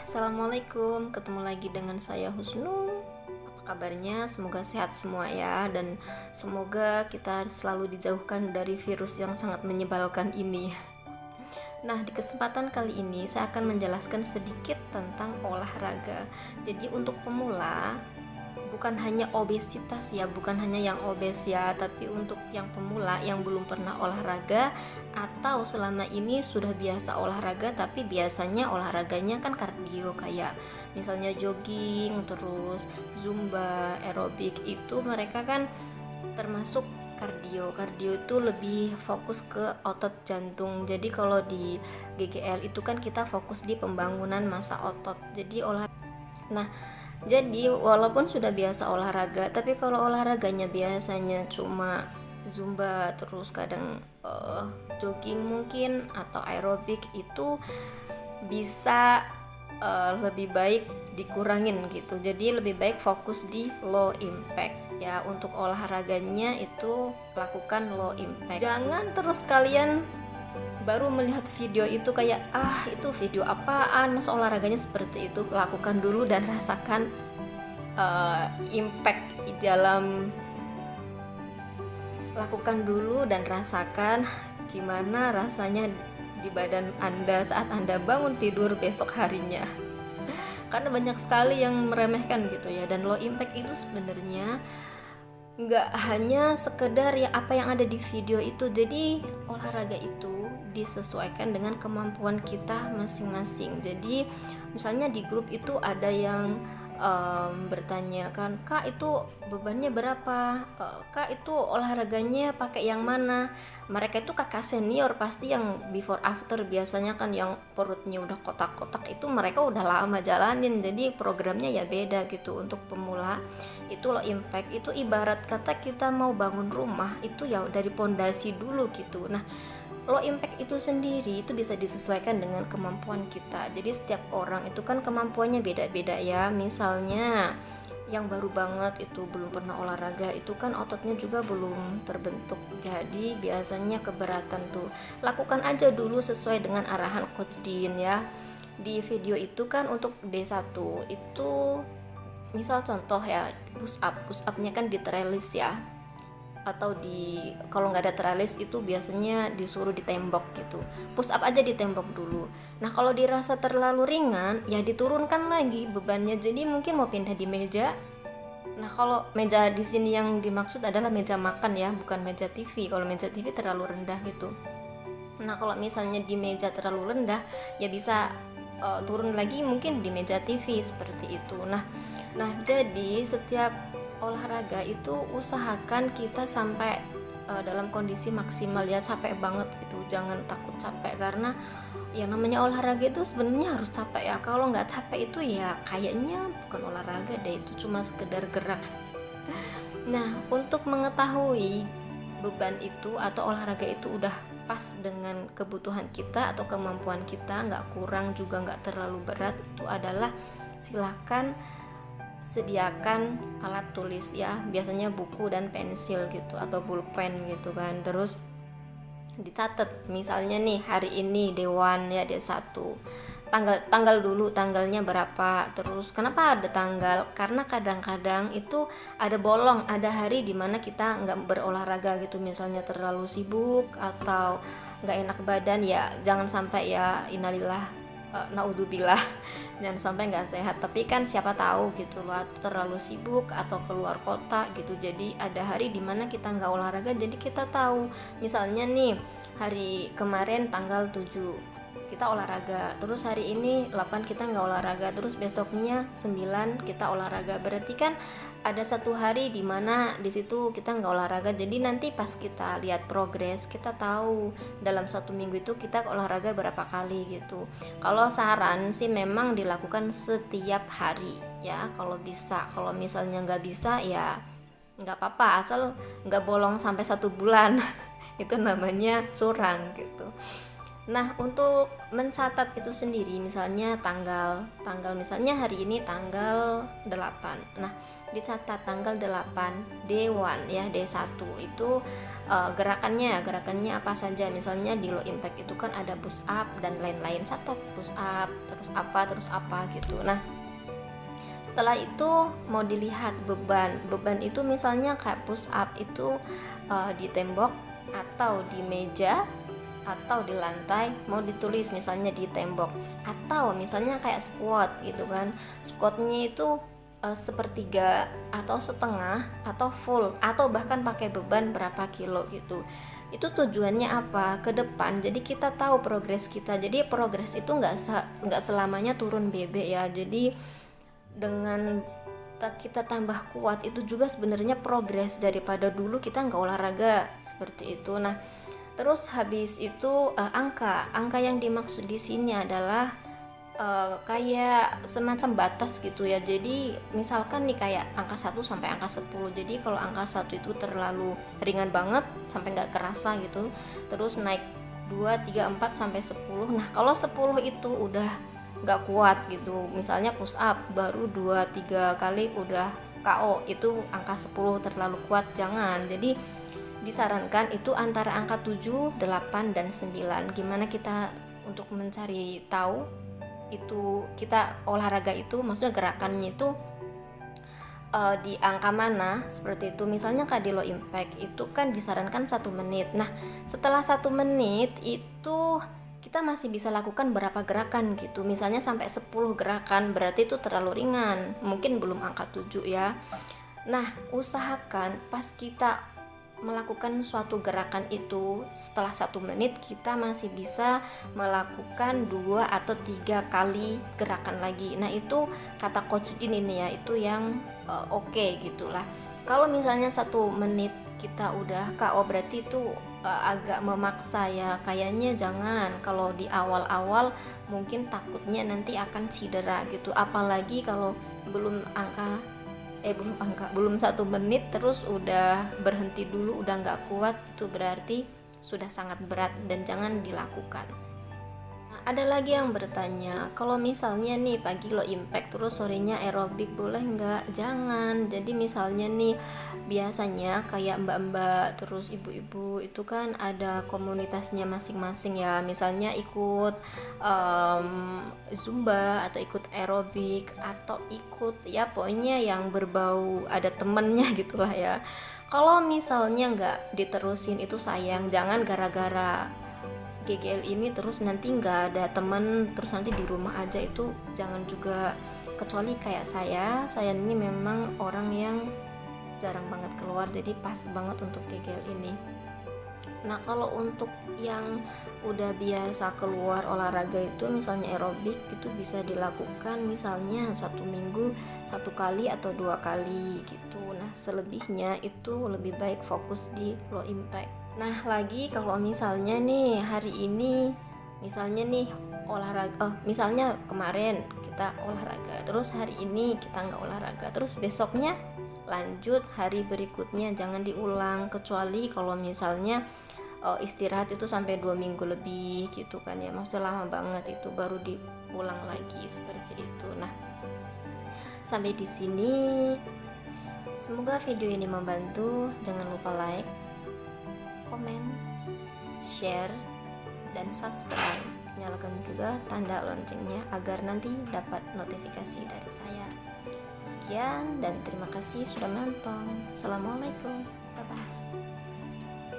Assalamualaikum, ketemu lagi dengan saya Husnul. Apa kabarnya? Semoga sehat semua ya, dan semoga kita selalu dijauhkan dari virus yang sangat menyebalkan ini. Nah, di kesempatan kali ini saya akan menjelaskan sedikit tentang olahraga. Jadi untuk pemula, bukan hanya obesitas ya, bukan hanya yang obes ya, tapi untuk yang pemula yang belum pernah olahraga atau selama ini sudah biasa olahraga tapi biasanya olahraganya kan kardio, kayak misalnya jogging, terus zumba, aerobik, itu mereka kan termasuk kardio. Kardio itu lebih fokus ke otot jantung. Jadi kalau di GGL itu kan kita fokus di pembangunan massa otot. Nah, jadi walaupun sudah biasa olahraga, tapi kalau olahraganya biasanya cuma zumba, terus kadang jogging mungkin atau aerobik, itu bisa lebih baik dikurangin gitu. Jadi lebih baik fokus di low impact ya. Untuk olahraganya itu lakukan low impact. Jangan terus kalian baru melihat video itu kayak itu video apaan, masa olahraganya seperti itu. Lakukan dulu dan rasakan impact dalam lakukan dulu dan rasakan gimana rasanya di badan Anda saat Anda bangun tidur besok harinya. Karena banyak sekali yang meremehkan gitu ya. Dan low impact itu sebenarnya nggak hanya sekedar ya apa yang ada di video itu. Jadi olahraga itu disesuaikan dengan kemampuan kita masing-masing. Jadi misalnya di grup itu ada yang bertanya kan, Kak itu bebannya berapa, Kak itu olahraganya pakai yang mana. Mereka itu kakak senior, pasti yang before after biasanya kan yang perutnya udah kotak-kotak itu mereka udah lama jalanin, jadi programnya ya beda gitu. Untuk pemula itu low impact itu ibarat kata kita mau bangun rumah itu ya dari pondasi dulu gitu. Nah, low impact itu sendiri itu bisa disesuaikan dengan kemampuan kita. Jadi setiap orang itu kan kemampuannya beda-beda ya. Misalnya yang baru banget itu belum pernah olahraga, itu kan ototnya juga belum terbentuk, jadi biasanya keberatan tuh. Lakukan aja dulu sesuai dengan arahan Coach Dean ya. Di video itu kan untuk D1 itu misal contoh ya, push upnya kan diterelis ya, atau kalau nggak ada teralis itu biasanya disuruh ditembok gitu. Push up aja ditembok dulu. Nah, kalau dirasa terlalu ringan ya diturunkan lagi bebannya. Jadi mungkin mau pindah di meja. Nah, kalau meja di sini yang dimaksud adalah meja makan ya, bukan meja TV. Kalau meja TV terlalu rendah gitu. Nah, kalau misalnya di meja terlalu rendah ya bisa turun lagi mungkin di meja TV seperti itu. Nah, jadi setiap olahraga itu usahakan kita sampai dalam kondisi maksimal ya, capek banget gitu. Jangan takut capek, karena yang namanya olahraga itu sebenarnya harus capek ya. Kalau nggak capek itu ya kayaknya bukan olahraga deh, itu cuma sekedar gerak. Nah, untuk mengetahui beban itu atau olahraga itu udah pas dengan kebutuhan kita atau kemampuan kita, nggak kurang juga nggak terlalu berat, itu adalah silakan sediakan alat tulis ya, biasanya buku dan pensil gitu atau pulpen gitu kan. Terus dicatat misalnya nih hari ini D1 ya, D1 tanggal dulu, tanggalnya berapa. Terus kenapa ada tanggal, karena kadang-kadang itu ada bolong, ada hari dimana kita nggak berolahraga gitu, misalnya terlalu sibuk atau nggak enak badan ya. Jangan sampai ya, innalillah naudzubillah, jangan sampai nggak sehat. Tapi kan siapa tahu gitu loh, terlalu sibuk atau keluar kota gitu, jadi ada hari dimana kita nggak olahraga. Jadi kita tahu misalnya nih hari kemarin tanggal 7 kita olahraga, terus hari ini 8 kita nggak olahraga, terus besoknya 9 kita olahraga. Berarti kan ada satu hari dimana di situ kita nggak olahraga. Jadi nanti pas kita lihat progres, kita tahu dalam satu minggu itu kita olahraga berapa kali gitu. Kalau saran sih memang dilakukan setiap hari ya kalau bisa. Kalau misalnya nggak bisa ya nggak apa-apa, asal nggak bolong sampai 1 bulan. Itu namanya curang gitu. Nah, untuk mencatat itu sendiri, misalnya tanggal misalnya hari ini tanggal 8. Nah, dicatat tanggal 8 D1 ya, D1 itu gerakannya apa saja. Misalnya di low impact itu kan ada push up dan lain-lain, catat push up, terus apa gitu. Nah, setelah itu mau dilihat beban itu misalnya kayak push up itu di tembok atau di meja atau di lantai, mau ditulis misalnya di tembok, atau misalnya kayak squat gitu kan, squatnya itu sepertiga atau setengah atau full atau bahkan pakai beban berapa kilo gitu. Itu tujuannya apa ke depan, jadi kita tahu progres kita. Jadi progres itu nggak selamanya turun bebek ya. Jadi dengan kita tambah kuat itu juga sebenarnya progres daripada dulu kita nggak olahraga seperti itu. Nah, terus habis itu angka yang dimaksud di sini adalah kayak semacam batas gitu ya. Jadi misalkan nih kayak angka 1 sampai angka 10. Jadi kalau angka 1 itu terlalu ringan banget sampai nggak kerasa gitu. Terus naik 2, 3, 4 sampai 10. Nah, kalau 10 itu udah nggak kuat gitu. Misalnya push up baru 2-3 kali udah KO, itu angka 10 terlalu kuat, jangan. Jadi disarankan itu antara angka 7, 8, dan 9. Gimana kita untuk mencari tahu itu kita olahraga itu, maksudnya gerakannya itu di angka mana seperti itu. Misalnya kayak di low impact itu kan disarankan 1 menit. Nah, setelah 1 menit itu kita masih bisa lakukan berapa gerakan gitu. Misalnya sampai 10 gerakan, berarti itu terlalu ringan, mungkin belum angka 7 ya. Nah, usahakan pas kita melakukan suatu gerakan itu setelah 1 menit kita masih bisa melakukan 2 atau 3 kali gerakan lagi. Nah, itu kata coach ini nih ya, itu yang oke gitulah. Kalau misalnya 1 menit kita udah KO, berarti itu agak memaksa ya. Kayaknya jangan, kalau di awal-awal mungkin takutnya nanti akan cedera gitu. Apalagi kalau belum 1 menit terus udah berhenti dulu, udah nggak kuat, itu berarti sudah sangat berat dan jangan dilakukan. Nah, ada lagi yang bertanya, kalau misalnya nih pagi low impact terus sorenya aerobik boleh nggak? Jangan. Jadi misalnya nih biasanya kayak mbak-mbak terus ibu-ibu itu kan ada komunitasnya masing-masing ya. Misalnya ikut zumba atau ikut aerobik atau ikut ya pokoknya yang berbau ada temennya gitulah ya. Kalau misalnya nggak diterusin itu sayang. Jangan gara-gara GGL ini terus nanti nggak ada temen, terus nanti di rumah aja, itu jangan juga. Kecuali kayak saya ini memang orang yang jarang banget keluar, jadi pas banget untuk GGL ini. Nah, kalau untuk yang udah biasa keluar olahraga itu misalnya aerobik, itu bisa dilakukan misalnya 1 minggu 1 kali atau 2 kali gitu. Nah, selebihnya itu lebih baik fokus di low impact. Nah, lagi kalau misalnya nih hari ini misalnya nih olahraga, misalnya kemarin kita olahraga terus hari ini kita nggak olahraga, terus besoknya lanjut hari berikutnya, jangan diulang. Kecuali kalau misalnya istirahat itu sampai 2 minggu lebih gitu kan ya, maksudnya lama banget, itu baru diulang lagi seperti itu. Nah, sampai di sini semoga video ini membantu. Jangan lupa like, komen, share, dan subscribe. Nyalakan juga tanda loncengnya agar nanti dapat notifikasi dari saya. Sekian dan terima kasih sudah menonton. Assalamualaikum.